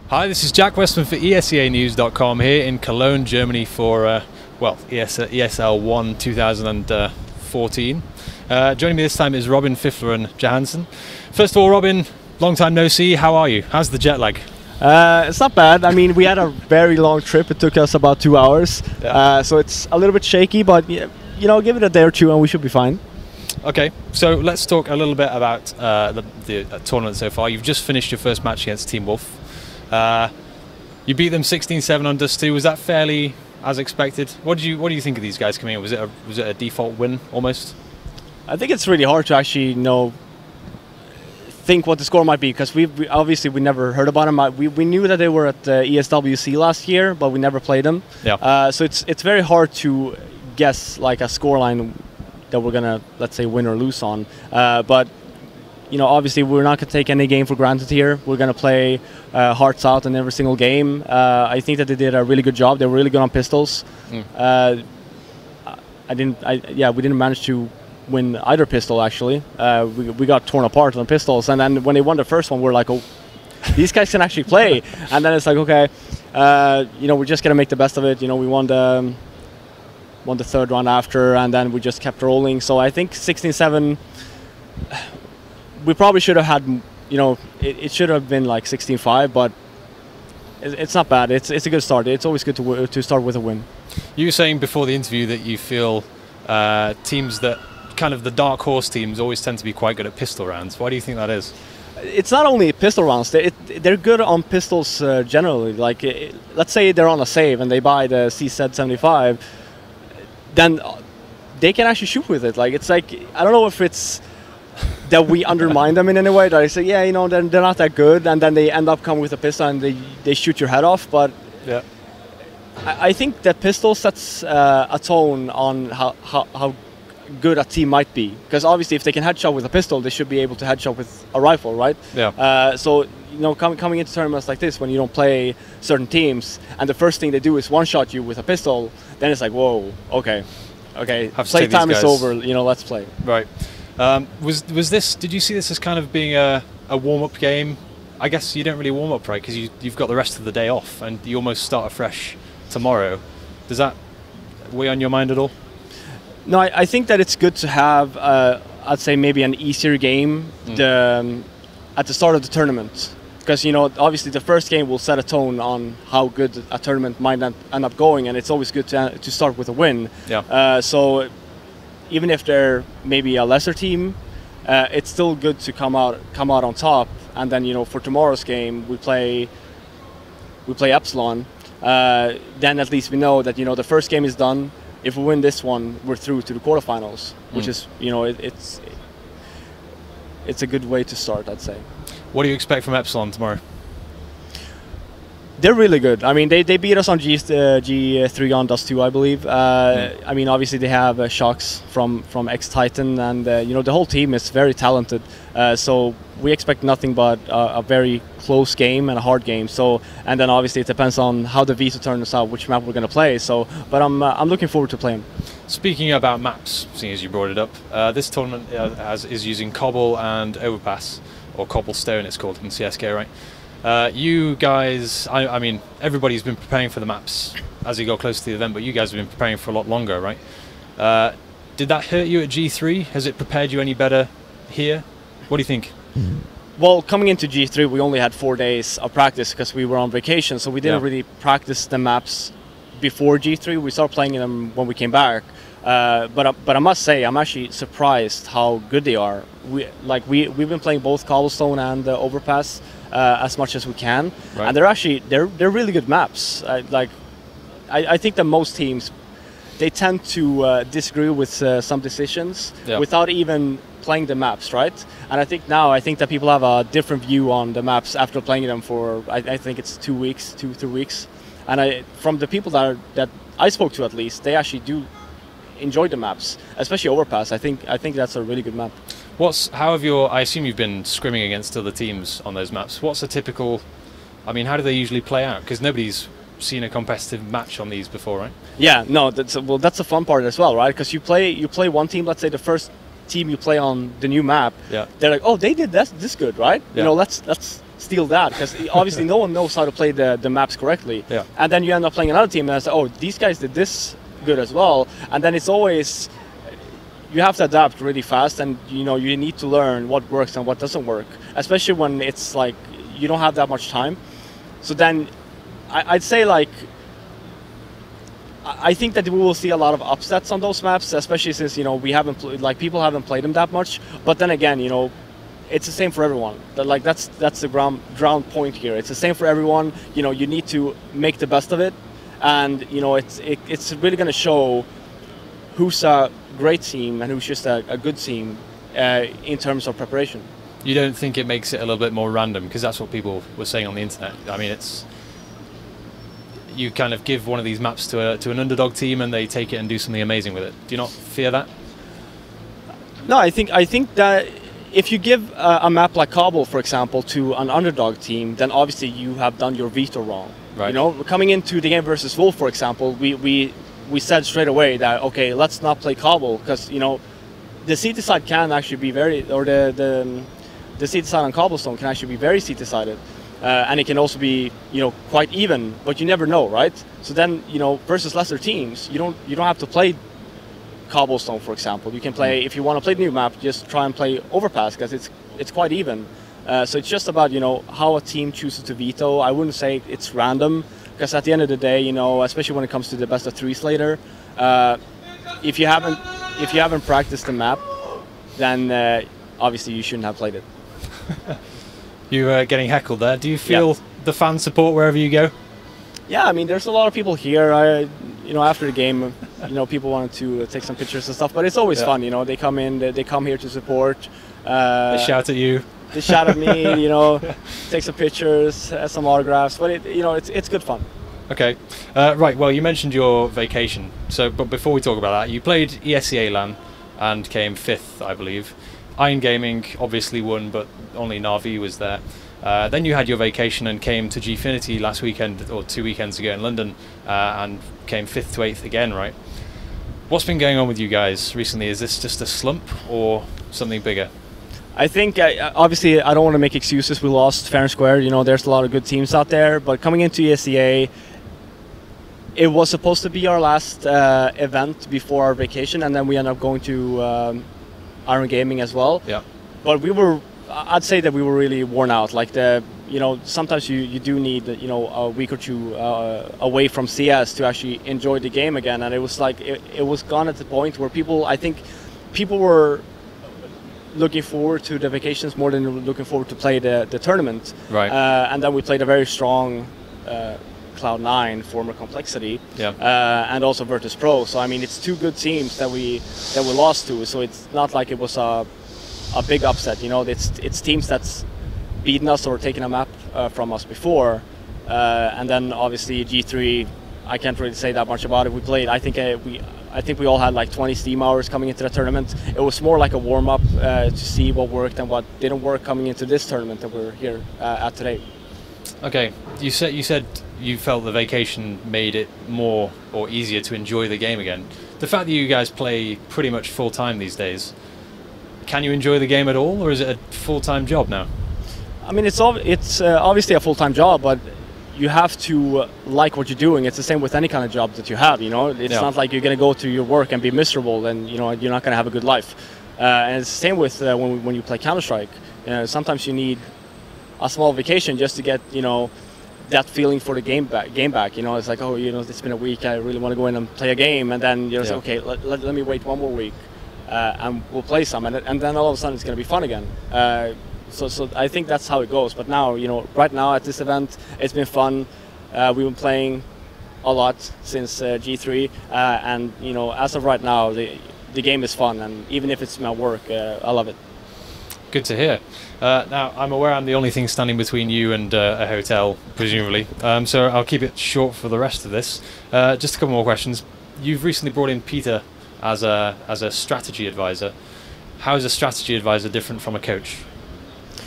Hi, this is Jack Westman for ESEAnews.com here in Cologne, Germany for, ESL 1 2014. Joining me this time is Robin Fifflaren Johansson. First of all, Robin, long time no see. How are you? How's the jet lag? It's not bad. I mean, we had a very long trip. It took us about 2 hours. Yeah. So it's a little bit shaky, but you know, give it a day or two and we should be fine. Okay, so let's talk a little bit about the tournament so far. You've just finished your first match against Team Wolf. You beat them 16-7 on Dust 2. Was that fairly as expected? What do you think of these guys coming in? Was it a default win almost? I think it's really hard to actually think what the score might be, because we obviously never heard about them. We knew that they were at ESWC last year, but we never played them. Yeah. So it's very hard to guess like a scoreline that we're gonna, let's say, win or lose on. But you know, obviously we're not gonna take any game for granted here. We're gonna play hearts out in every single game. I think that they did a really good job. They were really good on pistols. We didn't manage to win either pistol actually. We got torn apart on pistols, and then when they won the first one, we're like, oh, these guys can actually play. And then it's like, okay, you know, we're just gonna make the best of it. You know, we won the third round after, and then we just kept rolling. So I think 16-7, we probably should have had, you know, it should have been like 16-5, but it's not bad. It's a good start. It's always good to start with a win. You were saying before the interview that you feel teams that kind of the dark horse teams always tend to be quite good at pistol rounds. Why do you think that is? It's not only pistol rounds. They're good on pistols generally. Like, let's say they're on a save and they buy the CZ75, then they can actually shoot with it. Like, it's like, I don't know if it's that we undermine them in any way, that I say, yeah, you know, they're not that good, and then they end up coming with a pistol and they shoot your head off. But yeah, I think that pistol sets a tone on how good a team might be, because obviously if they can headshot with a pistol, they should be able to headshot with a rifle, right? Yeah. So you know, coming into tournaments like this, when you don't play certain teams and the first thing they do is one-shot you with a pistol, then it's like, whoa, okay, play time is over, you know, let's play. Right. Was this? Did you see this as kind of being a warm-up game? I guess you don't really warm up, right? Because you've got the rest of the day off and you almost start afresh tomorrow. Does that weigh on your mind at all? No, I think that it's good to have, I'd say, maybe an easier game at the start of the tournament. Because, you know, obviously the first game will set a tone on how good a tournament might end up going, and it's always good to start with a win. Yeah. So even if they're maybe a lesser team, it's still good to come out on top. And then, you know, for tomorrow's game, we play Epsilon. Then at least we know that, you know, the first game is done. If we win this one, we're through to the quarterfinals, which is, you know, it's a good way to start, I'd say. What do you expect from Epsilon tomorrow? They're really good. I mean, they beat us on G3 on Dust 2, I believe. I mean, obviously they have Shocks from X-Titan, and you know, the whole team is very talented. So we expect nothing but a very close game and a hard game. So, and then obviously it depends on how the Visa turns out, which map we're going to play. So, but I'm looking forward to playing. Speaking about maps, seeing as you brought it up, this tournament is using Cobble and Overpass, or Cobblestone it's called in CS:GO, right? You guys, I mean, everybody's been preparing for the maps as you go close to the event, but you guys have been preparing for a lot longer, right? Did that hurt you at G3? Has it prepared you any better here? What do you think? Well, coming into G3, we only had 4 days of practice because we were on vacation, so we didn't really practice the maps before G3. We started playing them when we came back. But I must say, I'm actually surprised how good they are. We've been playing both Cobblestone and Overpass as much as we can, and they're really good maps. I think that most teams, they tend to disagree with some decisions without even playing the maps, right? And I think that people have a different view on the maps after playing them for I think it's 2 weeks, 2-3 weeks. And from the people that I spoke to, at least, they actually do enjoy the maps, especially Overpass. I think that's a really good map. I assume you've been scrimming against other teams on those maps. What's a typical, I mean, how do they usually play out? Because nobody's seen a competitive match on these before, right? Yeah, no, that's the fun part as well, right? Because you play one team, let's say the first team you play on the new map, they're like, oh, they did this good, right? You know, let's steal that, because obviously no one knows how to play the maps correctly. Yeah. And then you end up playing another team and say, oh, these guys did this good as well. And then it's always, you have to adapt really fast, and you need to learn what works and what doesn't work, especially when it's like you don't have that much time. So then I'd say, like, I think that we will see a lot of upsets on those maps, especially since we haven't people haven't played them that much. But then again, it's the same for everyone. That's the ground point here. It's the same for everyone. You need to make the best of it, and it's really going to show who's a great team and who's just a good team in terms of preparation. You don't think it makes it a little bit more random? Because that's what people were saying on the internet. I mean, you kind of give one of these maps to an underdog team and they take it and do something amazing with it. Do you not fear that? No, I think that if you give a map like Cobble, for example, to an underdog team, then obviously you have done your veto wrong. Right. Coming into the game versus Wolf, for example, we said straight away that, okay, let's not play Cobble, because the seat side can actually be the seat side on Cobblestone can actually be very seat decided. And it can also be, quite even, but you never know, right? So then, versus lesser teams, you don't have to play Cobblestone, for example. You can play, if you want to play the new map, just try and play Overpass, because it's quite even. So it's just about, how a team chooses to veto. I wouldn't say it's random, because at the end of the day, especially when it comes to the best of 3s later, if you haven't practiced the map, then obviously you shouldn't have played it. You're getting heckled there. Do you feel the fan support wherever you go? Yeah, I mean, there's a lot of people here. After the game, people wanted to take some pictures and stuff. But it's always fun. They come in, they come here to support. They shout at you. They shout at me. Take some pictures, some autographs. But it's good fun. Okay, right. Well, you mentioned your vacation. But before we talk about that, you played ESEA LAN and came 5th, I believe. Iron Gaming obviously won, but only Na'Vi was there. Then you had your vacation and came to Gfinity last weekend, or 2 weekends ago in London, and came 5th to 8th again, right? What's been going on with you guys recently? Is this just a slump or something bigger? I think, obviously, I don't want to make excuses. We lost fair and square. There's a lot of good teams out there. But coming into ESEA, it was supposed to be our last event before our vacation, and then we ended up going to Iron Gaming as well. Yeah. But I'd say that we were really worn out. Like sometimes you do need a week or two away from CS to actually enjoy the game again. And it was like it was gone at the point where I think people were looking forward to the vacations more than looking forward to play the tournament. Right. And then we played a very strong Cloud9, former Complexity, and also Virtus Pro. So I mean, it's 2 good teams that we lost to. So it's not like it was a big upset. It's teams that's beaten us or taken a map from us before, and then obviously G3. I can't really say that much about it. We played. I think we all had like 20 Steam hours coming into the tournament. It was more like a warm up to see what worked and what didn't work coming into this tournament that we're here at today. Okay, you said you felt the vacation made it more or easier to enjoy the game again. The fact that you guys play pretty much full time these days, can you enjoy the game at all, or is it a full-time job now? I mean, it's obviously a full-time job, but you have to like what you're doing. It's the same with any kind of job that you have. It's not like you're going to go to your work and be miserable, and you're not going to have a good life. And it's the same with when you play Counter-Strike. Sometimes you need a small vacation just to get that feeling for the game back. It's like, oh, it's been a week. I really want to go in and play a game, and then you're like, okay, let me wait 1 more week, and we'll play some, and then all of a sudden it's going to be fun again. So I think that's how it goes. But now, right now at this event, it's been fun. We've been playing a lot since G3, and as of right now, the game is fun, and even if it's my work, I love it. Good to hear. Now, I'm aware I'm the only thing standing between you and a hotel, presumably. So I'll keep it short for the rest of this. Just a couple more questions. You've recently brought in Peter as a strategy advisor. How is a strategy advisor different from a coach?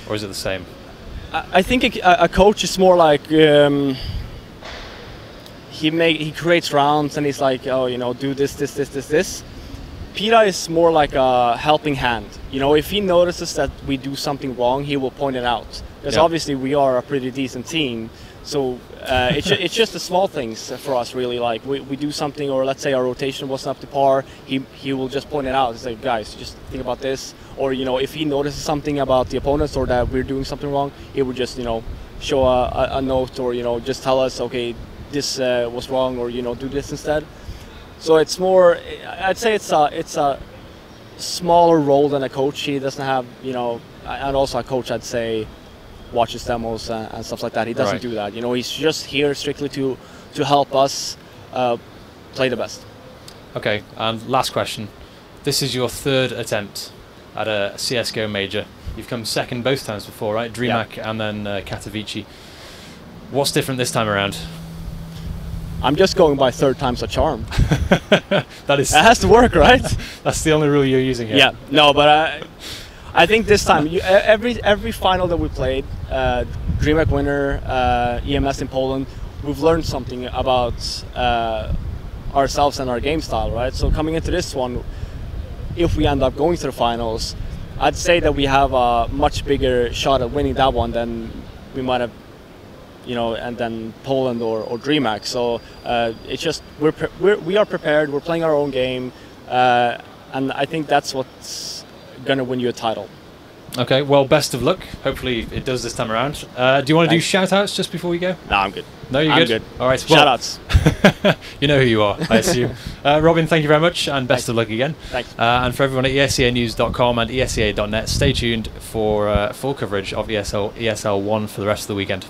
Or is it the same? I think a coach is more like he creates rounds and he's like, oh, do this. PETA is more like a helping hand. You know, if he notices that we do something wrong, he will point it out. Because obviously we are a pretty decent team. So it's just the small things for us, really. Like we do something, or let's say our rotation wasn't up to par, he will just point it out. He's like, guys, just think about this. Or, you know, if he notices something about the opponents or that we're doing something wrong, he would just, you know, show a note, or, you know, just tell us, okay, this was wrong, or, you know, do this instead. So it's more, I'd say it's a smaller role than a coach. He doesn't have, you know, and also a coach, I'd say, watches demos and stuff like that. He doesn't do that. You know, he's just here strictly to help us play the best. Okay, and last question. This is your third attempt at a CSGO major. You've come second both times before, right? DreamHack and then Katowice. What's different this time around? I'm just going by third time's a charm. That has to work, right? That's the only rule you're using here. Yeah, no, but I think this time, every final that we played, DreamHack winner, EMS in Poland, we've learned something about ourselves and our game style, right? So coming into this one, if we end up going to the finals, I'd say that we have a much bigger shot at winning that one than we might have, you know, and then Poland or DreamHack. So it's just we are prepared. We're playing our own game, and I think that's what's gonna win you a title. Okay, well, best of luck. Hopefully it does this time around. Do you want to do shout-outs just before we go? No, I'm good. No, you're good? All right. Well, shout-outs. You know who you are, I assume. Robin, thank you very much, and best of luck again. Thanks. And for everyone at ESEAnews.com and ESEA.net, stay tuned for full coverage of ESL 1 for the rest of the weekend.